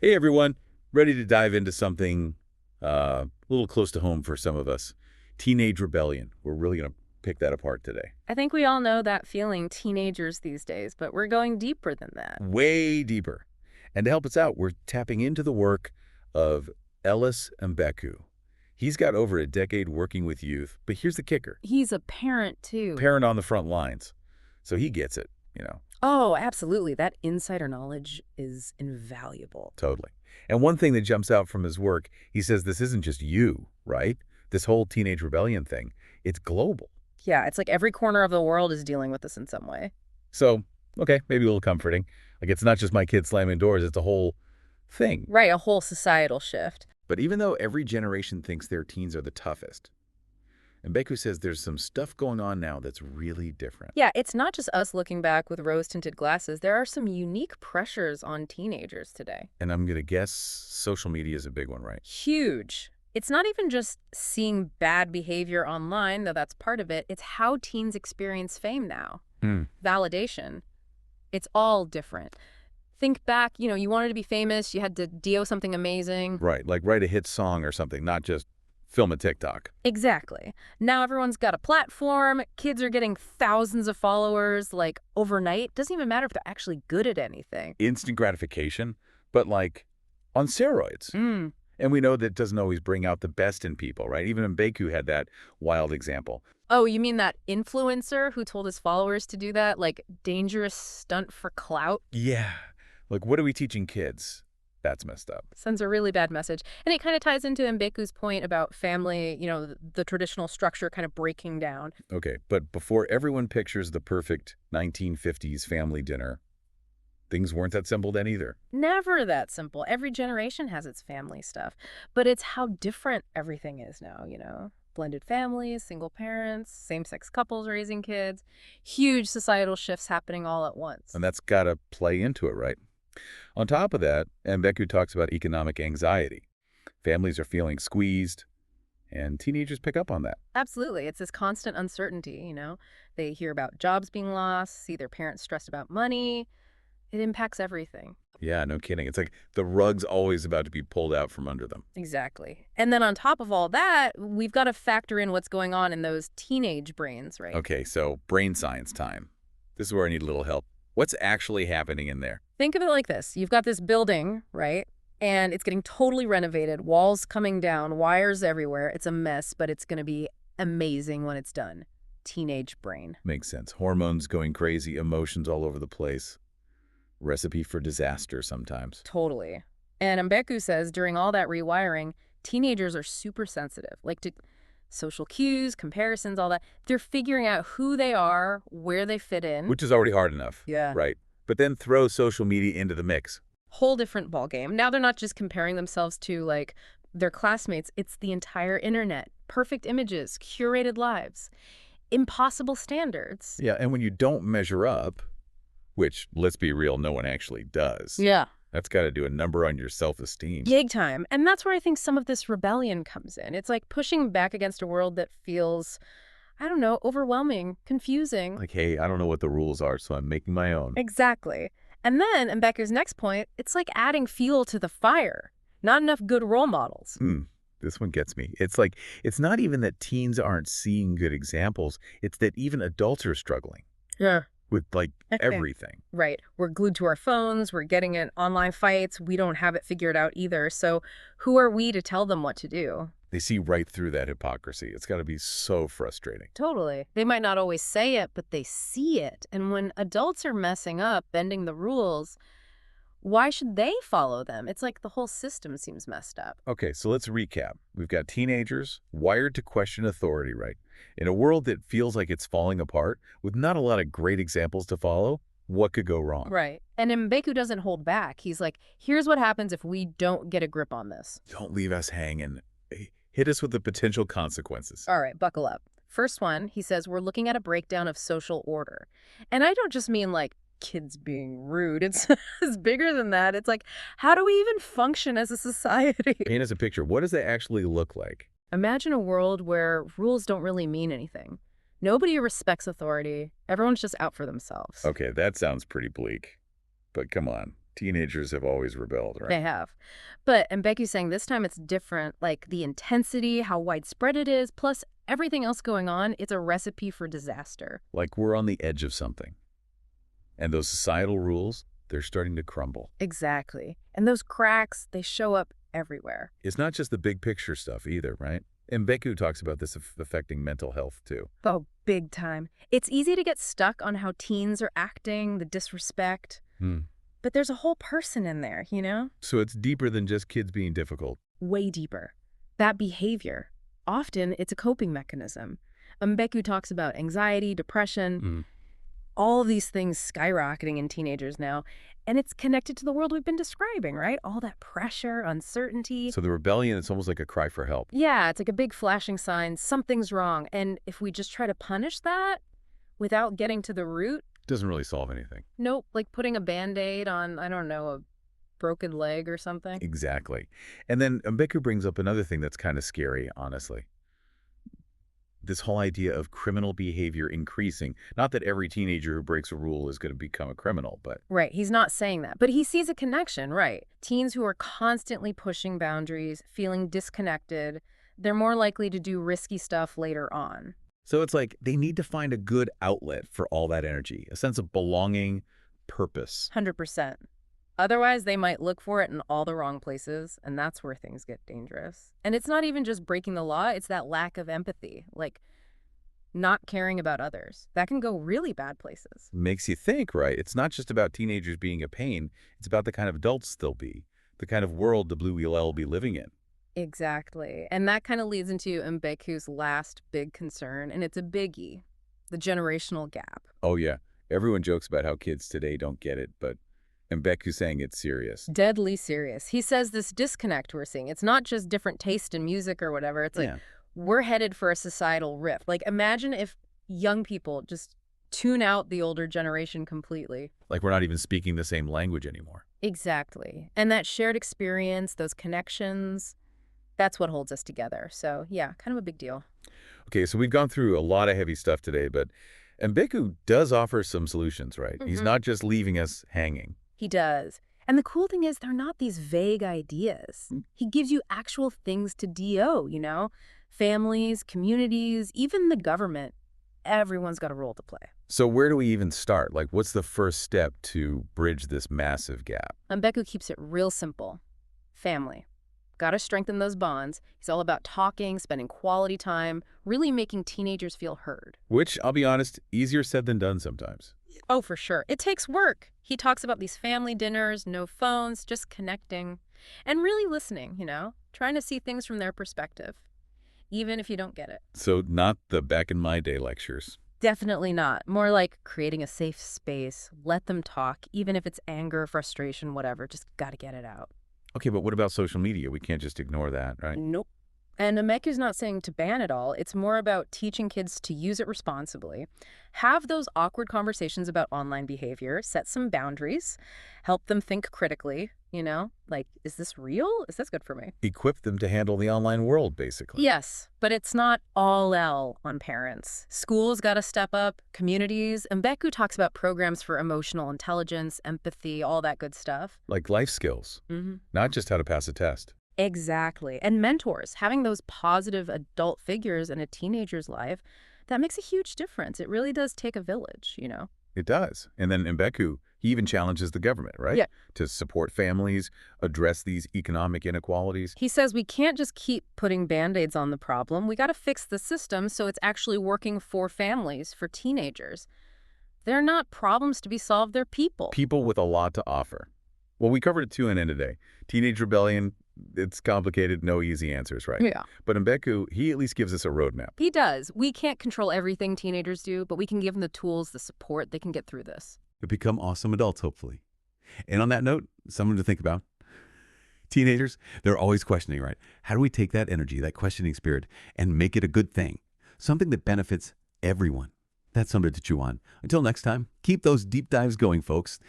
Hey everyone, ready to dive into something a little close to home for some of us. Teenage rebellion. We're really going to pick that apart today. I think we all know that feeling, teenagers these days, but we're going deeper than that. Way deeper. And to help us out, we're tapping into the work of Ellis Mbeku. He's got over a decade working with youth, but here's the kicker. He's a parent, too. Parent on the front lines. So he gets it. Oh, absolutely. That insider knowledge is invaluable. Totally. And one thing that jumps out from his work, he says this isn't just you, right? This whole teenage rebellion thing, it's global. Yeah, it's like every corner of the world is dealing with this in some way. So, okay, maybe a little comforting. Like, it's not just my kids slamming doors, it's a whole thing. Right, a whole societal shift. But even though every generation thinks their teens are the toughest, Mbeku says there's some stuff going on now that's really different. Yeah, it's not just us looking back with rose-tinted glasses. There are some unique pressures on teenagers today. And I'm going to guess social media is a big one, right? Huge. It's not even just seeing bad behavior online, though that's part of it. It's how teens experience fame now. Validation. It's all different. Think back, you wanted to be famous, you had to do something amazing. Right, like write a hit song or something, not just film a TikTok. Exactly. Now everyone's got a platform, kids are getting thousands of followers, like overnight. Doesn't even matter if they're actually good at anything. Instant gratification, but like on steroids. And we know that doesn't always bring out the best in people, right? Even Mbeku had that wild example. Oh, you mean that influencer who told his followers to do that? Like, dangerous stunt for clout? Yeah. Like, what are we teaching kids? That's messed up. Sends a really bad message. And it kind of ties into Mbeku's point about family, the traditional structure kind of breaking down. Okay, but before everyone pictures the perfect 1950s family dinner, things weren't that simple then either. Never that simple. Every generation has its family stuff. But it's how different everything is now. Blended families, single parents, same-sex couples raising kids. Huge societal shifts happening all at once. And that's got to play into it, right? On top of that, Mbeku talks about economic anxiety. Families are feeling squeezed, and teenagers pick up on that. Absolutely. It's this constant uncertainty. They hear about jobs being lost, see their parents stressed about money. It impacts everything. Yeah, no kidding. It's like the rug's always about to be pulled out from under them. Exactly. And then on top of all that, we've got to factor in what's going on in those teenage brains, right? Okay, so brain science time. This is where I need a little help. What's actually happening in there? Think of it like this. You've got this building, right? And it's getting totally renovated, walls coming down, wires everywhere. It's a mess, but it's going to be amazing when it's done. Teenage brain. Makes sense. Hormones going crazy, emotions all over the place. Recipe for disaster sometimes. Totally. And Mbeku says during all that rewiring, teenagers are super sensitive, like to social cues, comparisons, all that. They're figuring out who they are, where they fit in. Which is already hard enough. Yeah. Right. But then throw social media into the mix. Whole different ballgame. Now they're not just comparing themselves to, like, their classmates. It's the entire internet. Perfect images, curated lives, impossible standards. Yeah, and when you don't measure up, which, let's be real, no one actually does. Yeah. That's got to do a number on your self-esteem. Big time. And that's where I think some of this rebellion comes in. It's like pushing back against a world that feels, I don't know, overwhelming, confusing. Like, hey, I don't know what the rules are, so I'm making my own. Exactly. And then, in Becker's next point, it's like adding fuel to the fire. Not enough good role models. This one gets me. It's like, it's not even that teens aren't seeing good examples. It's that even adults are struggling. Yeah. With, like, everything. Right. We're glued to our phones. We're getting in online fights. We don't have it figured out either. So who are we to tell them what to do? They see right through that hypocrisy. It's got to be so frustrating. Totally. They might not always say it, but they see it. And when adults are messing up, bending the rules, why should they follow them? It's like the whole system seems messed up. Okay, so let's recap. We've got teenagers wired to question authority, right? In a world that feels like it's falling apart, with not a lot of great examples to follow, what could go wrong? Right. And Mbeku doesn't hold back. He's like, here's what happens if we don't get a grip on this. Don't leave us hanging. Hit us with the potential consequences. All right, buckle up. First one, he says, we're looking at a breakdown of social order. And I don't just mean like kids being rude. It's it's bigger than that. It's like, how do we even function as a society? Paint us a picture. What does that actually look like? Imagine a world where rules don't really mean anything. Nobody respects authority. Everyone's just out for themselves. Okay, that sounds pretty bleak. But come on. Teenagers have always rebelled, right? They have. But Mbeku's saying this time it's different, like the intensity, how widespread it is, plus everything else going on, it's a recipe for disaster. Like we're on the edge of something. And those societal rules, they're starting to crumble. Exactly. And those cracks, they show up everywhere. It's not just the big picture stuff either, right? And Mbeku talks about this affecting mental health too. Oh, big time. It's easy to get stuck on how teens are acting, the disrespect. But there's a whole person in there, you know? So it's deeper than just kids being difficult. Way deeper. That behavior. Often, it's a coping mechanism. Mbeku talks about anxiety, depression, all these things skyrocketing in teenagers now. And it's connected to the world we've been describing, right? All that pressure, uncertainty. So the rebellion, it's almost like a cry for help. Yeah, it's like a big flashing sign. Something's wrong. And if we just try to punish that without getting to the root, Doesn't really solve anything. nope, like putting a Band-Aid on, I don't know, a broken leg or something. Exactly. And then Mbeku brings up another thing that's kind of scary, honestly. This whole idea of criminal behavior increasing. Not that every teenager who breaks a rule is going to become a criminal, but Right, he's not saying that, but he sees a connection, right? Teens who are constantly pushing boundaries, feeling disconnected, they're more likely to do risky stuff later on. so it's like they need to find a good outlet for all that energy, a sense of belonging, purpose. 100%. Otherwise, they might look for it in all the wrong places, and that's where things get dangerous. And it's not even just breaking the law, it's that lack of empathy, like not caring about others. That can go really bad places. Makes you think, right? It's not just about teenagers being a pain. It's about the kind of adults they'll be, the kind of world the Blue EL will be living in. Exactly. And that kind of leads into Mbeku's last big concern, and it's a biggie, the generational gap. Oh, yeah. Everyone jokes about how kids today don't get it, but Mbeku's saying it's serious. Deadly serious. He says this disconnect we're seeing, it's not just different taste in music or whatever. It's like we're headed for a societal rift. Like imagine if young people just tune out the older generation completely. Like we're not even speaking the same language anymore. Exactly. And that shared experience, those connections, that's what holds us together. So yeah, kind of a big deal. Okay, so we've gone through a lot of heavy stuff today, but Mbeku does offer some solutions, right? He's not just leaving us hanging. He does. And the cool thing is they're not these vague ideas. He gives you actual things to DO, you know? Families, communities, even the government. Everyone's got a role to play. So where do we even start? Like, what's the first step to bridge this massive gap? Mbeku keeps it real simple. Family. Got to strengthen those bonds. He's all about talking, spending quality time, really making teenagers feel heard. Which, I'll be honest, easier said than done sometimes. Oh, for sure. It takes work. He talks about these family dinners, no phones, just connecting. And really listening, you know? Trying to see things from their perspective. Even if you don't get it. So not the back in my day lectures. Definitely not. More like creating a safe space. Let them talk, even if it's anger, frustration, whatever. Just got to get it out. Okay, but what about social media? We can't just ignore that, right? Nope. And Meku's not saying to ban it all. It's more about teaching kids to use it responsibly. Have those awkward conversations about online behavior. Set some boundaries. Help them think critically, you know? Like, is this real? Is this good for me? Equip them to handle the online world, basically. Yes, but it's not all L on parents. Schools got to step up, communities. And Mbeku talks about programs for emotional intelligence, empathy, all that good stuff. Like life skills, not just how to pass a test. Exactly. And mentors, having those positive adult figures in a teenager's life, that makes a huge difference. It really does take a village, you know? It does. And then Mbeku, he even challenges the government, right? Yeah. To support families, address these economic inequalities. He says we can't just keep putting Band-Aids on the problem. We got to fix the system so it's actually working for families, for teenagers. They're not problems to be solved, they're people. People with a lot to offer. Well, we covered it too in today. Teenage rebellion, it's complicated, no easy answers, right? Yeah. But Mbeku, he at least gives us a roadmap. He does. We can't control everything teenagers do, but we can give them the tools, the support, they can get through this. To become awesome adults, hopefully. And on that note, something to think about. Teenagers, they're always questioning, right? How do we take that energy, that questioning spirit, and make it a good thing? Something that benefits everyone. That's something to chew on. Until next time, keep those deep dives going, folks,